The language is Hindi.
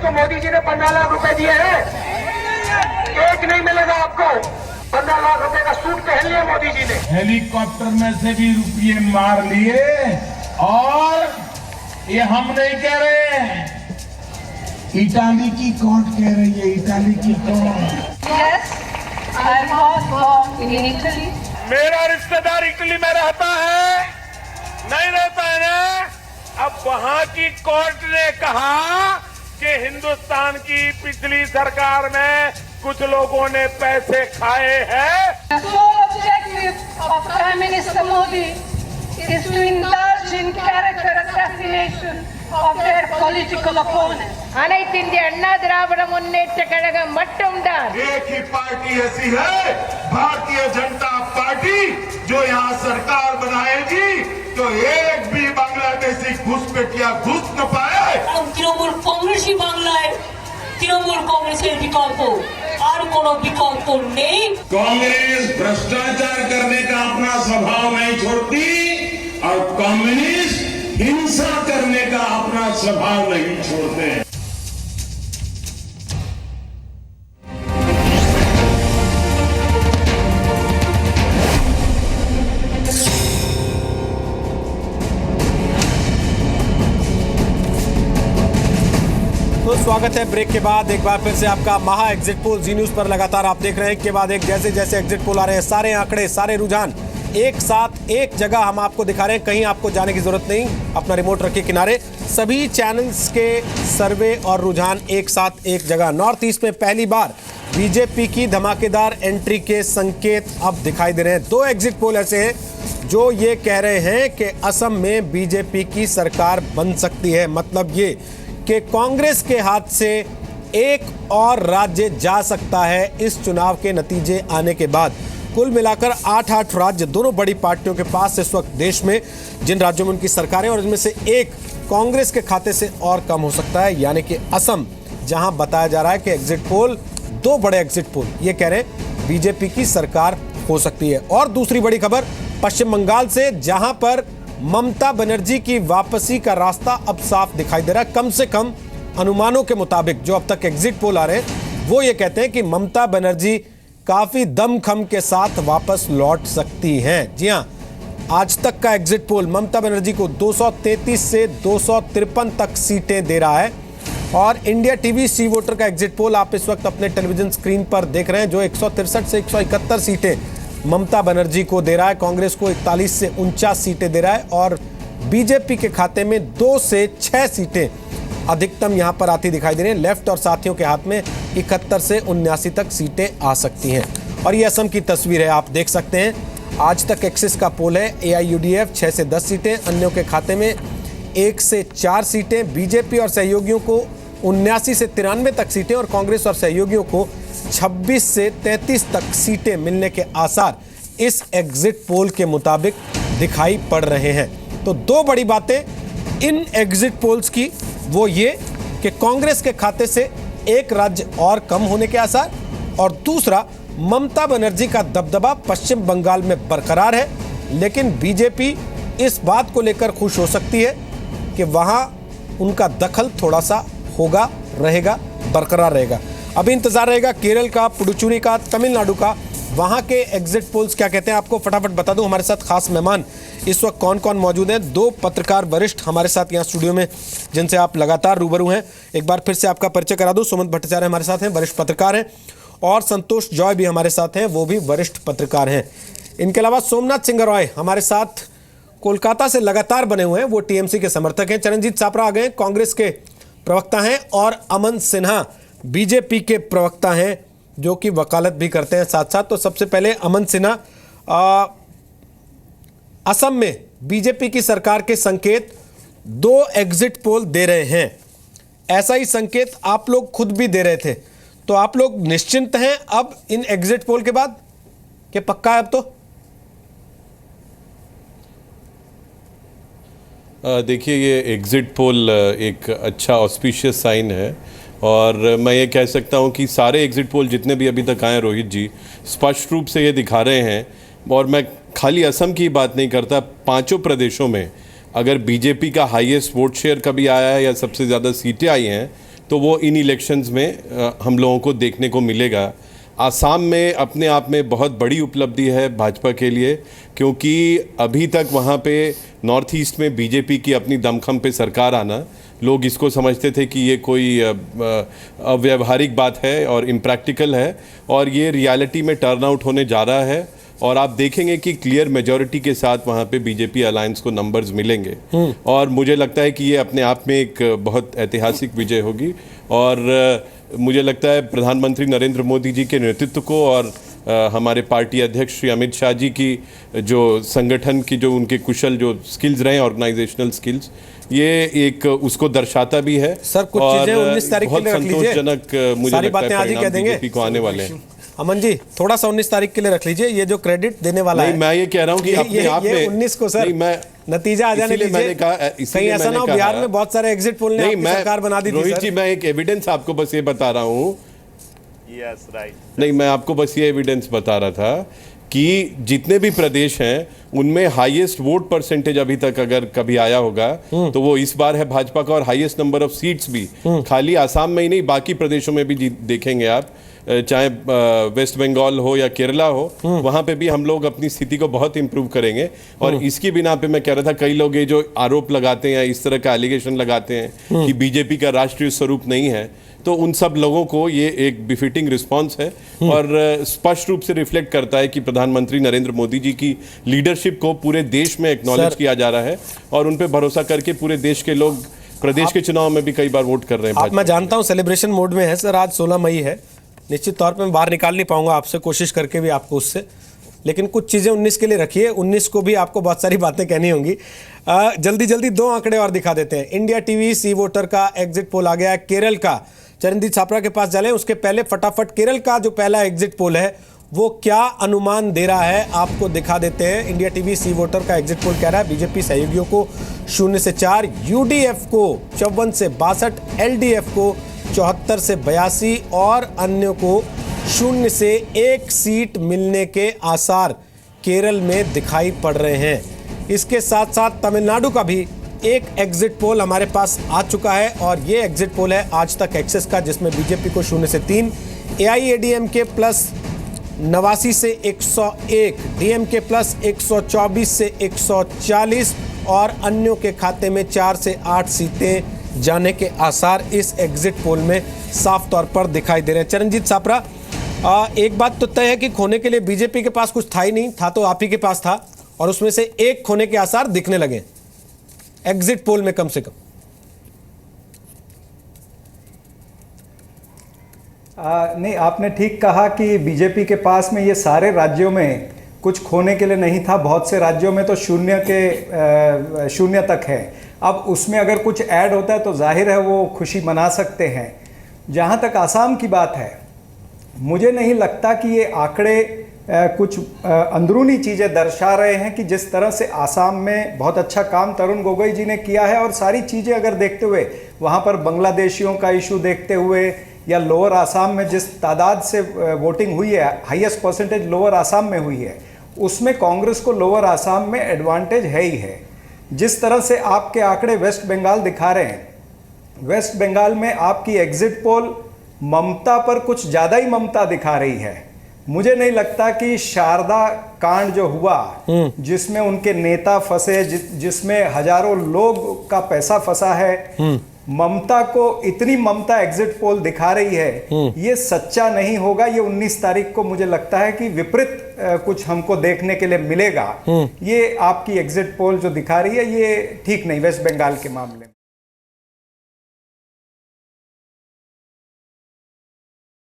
तो मोदी जी ने 15 लाख रुपए दिए हैं, एक नहीं मिलेगा आपको। 15 लाख रुपए का सूट पहन लिया मोदी जी ने। हेलीकॉप्टर में से भी रुपये मार लिए, और ये हम नहीं कह रहे, इटाली की कोर्ट कह रही है, इटाली की court. Yes, I was born in Italy. मेरा रिश्तेदार इटली में रहता है, नहीं रहता है ना? अब वहां की कोर्ट ने कहा कि हिंदुस्तान की पिछली सरकार में कुछ लोगों ने पैसे खाए हैं। The sole objective of Prime Minister Modi is to indulge in character assassination of their political opponents. அனைத்து இந்திய அண்ணா திராவிட முன்னேற்ற கழகம் மட்டும்தான் एक ही पार्टी ऐसी है, भारतीय जनता पार्टी, जो यहाँ सरकार बनाएगी तो एक भी बांग्लादेशी घुसपैठिया घुस न पाए। তৃণমূল কংগ্রেসই বাংলায় তৃণমূল কংগ্রেসের বিকল্প, আর কোনো বিকল্প নেই। कांग्रेस भ्रष्टाचार करने का अपना स्वभाव नहीं छोड़ती, और कम्युनिस्ट हिंसा करने का अपना स्वभाव नहीं छोड़ते। तो स्वागत है ब्रेक के बाद एक बार फिर से आपका महा एग्जिट पोल जी न्यूज पर लगातार आप देख रहे हैं। एक के बाद एक जैसे जैसे एग्जिट पोल आ रहे हैं, सारे आंकड़े, सारे रुझान एक साथ एक जगह हम आपको दिखा रहे हैं, कहीं आपको जाने की जरूरत नहीं। अपना रिमोट रखिए किनारे। सभी चैनल्स के सर्वे और रुझान एक साथ एक जगह। नॉर्थ ईस्ट में पहली बार बीजेपी की धमाकेदार एंट्री के संकेत अब दिखाई दे रहे हैं। दो एग्जिट पोल ऐसे हैं जो ये कह रहे हैं कि असम में बीजेपी की सरकार बन सकती है। मतलब ये कि कांग्रेस के हाथ से एक और राज्य जा सकता है इस चुनाव के नतीजे आने के बाद। कुल मिलाकर 8 राज्य दोनों बड़ी पार्टियों के पास इस वक्त देश में, जिन राज्यों में उनकी सरकारें, और इनमें से एक कांग्रेस के खाते से और कम हो सकता है, यानी कि असम, जहां बताया जा रहा है कि एग्जिट पोल, दो बड़े एग्जिट पोल ये कह रहे हैं बीजेपी की सरकार हो सकती है। और दूसरी बड़ी खबर पश्चिम बंगाल से, जहां पर ममता बनर्जी की वापसी का रास्ता अब साफ दिखाई दे रहा है। कम से कम अनुमानों के मुताबिक जो अब तक एग्जिट पोल आ रहे हैं वो ये कहते हैं कि ममता बनर्जी काफी दमखम के साथ वापस लौट सकती हैं। जी हां, आज तक का एग्जिट पोल ममता बनर्जी को 233 से 253 तक सीटें दे रहा है। और इंडिया टीवी सी वोटर का एग्जिट पोल आप इस वक्त अपने टेलीविजन स्क्रीन पर देख रहे हैं, जो 163 से 171 सीटें ममता बनर्जी को दे रहा है। कांग्रेस को 41 से 49 सीटें दे रहा है, और बीजेपी के खाते में 2 से 6 सीटें अधिकतम यहां पर आती दिखाई दे रही हैं। लेफ्ट और साथियों के हाथ में 71 से 79 तक सीटें आ सकती हैं। और ये असम की तस्वीर है, आप देख सकते हैं। आज तक एक्सिस का पोल है, AIUDF 6 से 10 सीटें, अन्यों के खाते में 1 से 4 सीटें, बीजेपी और सहयोगियों को 79 से 93 तक सीटें, और कांग्रेस और सहयोगियों को 26 से 33 तक सीटें मिलने के आसार इस एग्जिट पोल के मुताबिक दिखाई पड़ रहे हैं। तो दो बड़ी बातें इन एग्जिट पोल्स की, वो ये कि कांग्रेस के खाते से एक राज्य और कम होने के आसार, और दूसरा ममता बनर्जी का दबदबा पश्चिम बंगाल में बरकरार है। लेकिन बीजेपी इस बात को लेकर खुश हो सकती है कि वहां उनका दखल थोड़ा सा होगा, रहेगा, बरकरार रहेगा। अभी इंतजार रहेगा केरल का, पुडुचेरी का, तमिलनाडु का, वहां के एग्जिट पोल्स क्या कहते हैं आपको फटाफट बता दूं। हमारे साथ खास मेहमान इस वक्त कौन कौन मौजूद हैं। दो पत्रकार वरिष्ठ हमारे साथ यहाँ स्टूडियो में, जिनसे आप लगातार रूबरू हैं। एक बार फिर से आपका परिचय करा दूं। सुमंत भट्टाचार्य हमारे साथ हैं, वरिष्ठ पत्रकार हैं, और संतोष जॉय भी हमारे साथ हैं, वो भी वरिष्ठ पत्रकार हैं। इनके अलावा सोमनाथ सिंह रॉय हमारे साथ कोलकाता से लगातार बने हुए हैं, वो TMC के समर्थक हैं। चरणजीत सापरा आ गए, कांग्रेस के प्रवक्ता हैं, और अमन सिन्हा बीजेपी के प्रवक्ता हैं, जो कि वकालत भी करते हैं साथ साथ। तो सबसे पहले अमन सिन्हा, असम में बीजेपी की सरकार के संकेत 2 एग्जिट पोल दे रहे हैं। ऐसा ही संकेत आप लोग खुद भी दे रहे थे, तो आप लोग निश्चिंत हैं अब इन एग्जिट पोल के बाद कि पक्का है अब तो? देखिए, ये एग्जिट पोल एक अच्छा ऑस्पिशियस साइन है, और मैं ये कह सकता हूँ कि सारे एग्जिट पोल जितने भी अभी तक आए रोहित जी, स्पष्ट रूप से ये दिखा रहे हैं। और मैं खाली असम की बात नहीं करता, 5 प्रदेशों में अगर बीजेपी का हाईएस्ट वोट शेयर कभी आया है या सबसे ज़्यादा सीटें आई हैं, तो वो इन इलेक्शंस में हम लोगों को देखने को मिलेगा। आसाम में अपने आप में बहुत बड़ी उपलब्धि है भाजपा के लिए, क्योंकि अभी तक वहाँ पे नॉर्थ ईस्ट में बीजेपी की अपनी दमखम पे सरकार आना, लोग इसको समझते थे कि ये कोई अव्यावहारिक बात है और इम्प्रैक्टिकल है, और ये रियलिटी में टर्न आउट होने जा रहा है। और आप देखेंगे कि क्लियर मेजॉरिटी के साथ वहाँ पे बीजेपी अलायंस को नंबर्स मिलेंगे, और मुझे लगता है कि ये अपने आप में एक बहुत ऐतिहासिक विजय होगी। और मुझे लगता है प्रधानमंत्री नरेंद्र मोदी जी के नेतृत्व को और हमारे पार्टी अध्यक्ष श्री अमित शाह जी की जो संगठन की जो उनके कुशल जो स्किल्स रहे, ऑर्गेनाइजेशनल स्किल्स, ये एक उसको दर्शाता भी है। सर कुछ चीजें 19 तारीख के लिए रख लीजिए, संतोषजनक मुझे सारी लगता है बातें आज ही कह देंगे बीजेपी को आने वाले हैं। अमन जी थोड़ा सा 19 तारीख के लिए रख लीजिए, ये जो क्रेडिट देने वाला है, मैं ये कह रहा हूँ कि अपने आप में 19 को सर नतीजा आ जाने दीजिए। मैंने कहा, कहीं ऐसा ना हो बिहार में बहुत सारे एग्जिट पोल ने आपकी सरकार बना दी थी। रोहित जी, मैं एक एविडेंस आपको बस ये बता रहा हूँ। Yes right. नहीं, मैं आपको बस ये एविडेंस बता रहा था कि जितने भी प्रदेश हैं उनमें हाईएस्ट वोट परसेंटेज अभी तक अगर कभी आया होगा तो वो इस बार है भाजपा का, और हाईएस्ट नंबर ऑफ सीट्स भी खाली आसाम में ही नहीं बाकी प्रदेशों में भी देखेंगे आप, चाहे वेस्ट बंगाल हो या केरला हो, वहां पे भी हम लोग अपनी स्थिति को बहुत इंप्रूव करेंगे। और इसकी बिना पे मैं कह रहा था, कई लोग ये जो आरोप लगाते हैं, इस तरह का एलिगेशन लगाते हैं कि बीजेपी का राष्ट्रीय स्वरूप नहीं है, तो उन सब लोगों को ये एक बिफिटिंग रिस्पांस है और स्पष्ट रूप से रिफ्लेक्ट करता है कि प्रधानमंत्री नरेंद्र मोदी जी की लीडरशिप को पूरे देश में एक्नॉलेज किया जा रहा है, और उन पे भरोसा करके पूरे देश के लोग प्रदेश के चुनाव में भी कई बार वोट कर रहे हैं। मैं जानता हूं सेलिब्रेशन मोड में है सर, आज 16 मई है, निश्चित तौर पे मैं बाहर निकाल नहीं पाऊंगा आपसे, कोशिश करके भी आपको उससे, लेकिन कुछ चीज़ें 19 के लिए रखिए। 19 को भी आपको बहुत सारी बातें कहनी होंगी। जल्दी जल्दी 2 आंकड़े और दिखा देते हैं। इंडिया टीवी सी वोटर का एग्जिट पोल आ गया है केरल का। चरणजीत छापरा के पास चले, उसके पहले फटाफट केरल का जो पहला एग्जिट पोल है वो क्या अनुमान दे रहा है आपको दिखा देते हैं। इंडिया टीवी सी वोटर का एग्जिट पोल कह रहा है बीजेपी सहयोगियों को 0 से 4, यूडीएफ को 54 से 62, एलडीएफ को 74 से 82 और अन्य को 0 से 1 सीट मिलने के आसार केरल में दिखाई पड़ रहे हैं। इसके साथ साथ तमिलनाडु का भी एक एग्जिट पोल हमारे पास आ चुका है, और ये एग्जिट पोल है आज तक एक्सेस का, जिसमें बीजेपी को 0 से 3, एआईएडीएमके प्लस 89 से 101, डीएमके प्लस 124 से 140 और अन्यों के खाते में 4 से 8 सीटें जाने के आसार इस एग्जिट पोल में साफ तौर पर दिखाई दे रहे हैं। चरणजीत छापरा, एक बात तो तय है कि खोने के लिए बीजेपी के पास कुछ था ही नहीं, था तो आप ही के पास था, और उसमें से एक खोने के आसार दिखने लगे एग्जिट पोल में कम से कम। नहीं, आपने ठीक कहा कि बीजेपी के पास में ये सारे राज्यों में कुछ खोने के लिए नहीं था, बहुत से राज्यों में तो 0 तक है। अब उसमें अगर कुछ ऐड होता है तो जाहिर है वो खुशी मना सकते हैं। जहाँ तक आसाम की बात है, मुझे नहीं लगता कि ये आंकड़े कुछ अंदरूनी चीज़ें दर्शा रहे हैं कि जिस तरह से आसाम में बहुत अच्छा काम तरुण गोगोई जी ने किया है, और सारी चीज़ें अगर देखते हुए, वहाँ पर बांग्लादेशियों का इशू देखते हुए, या लोअर आसाम में जिस तादाद से वोटिंग हुई है, हाईएस्ट परसेंटेज लोअर आसाम में हुई है, उसमें कांग्रेस को लोअर आसाम में एडवांटेज है ही है। जिस तरह से आपके आंकड़े वेस्ट बंगाल दिखा रहे हैं, वेस्ट बंगाल में आपकी एग्जिट पोल ममता पर कुछ ज़्यादा ही ममता दिखा रही है। मुझे नहीं लगता कि शारदा कांड जो हुआ, जिसमें उनके नेता फंसे, जिसमें हजारों लोग का पैसा फंसा है, ममता को इतनी ममता एग्जिट पोल दिखा रही है, ये सच्चा नहीं होगा। ये 19 तारीख को मुझे लगता है कि विपरीत कुछ हमको देखने के लिए मिलेगा। ये आपकी एग्जिट पोल जो दिखा रही है ये ठीक नहीं वेस्ट बंगाल के मामले में।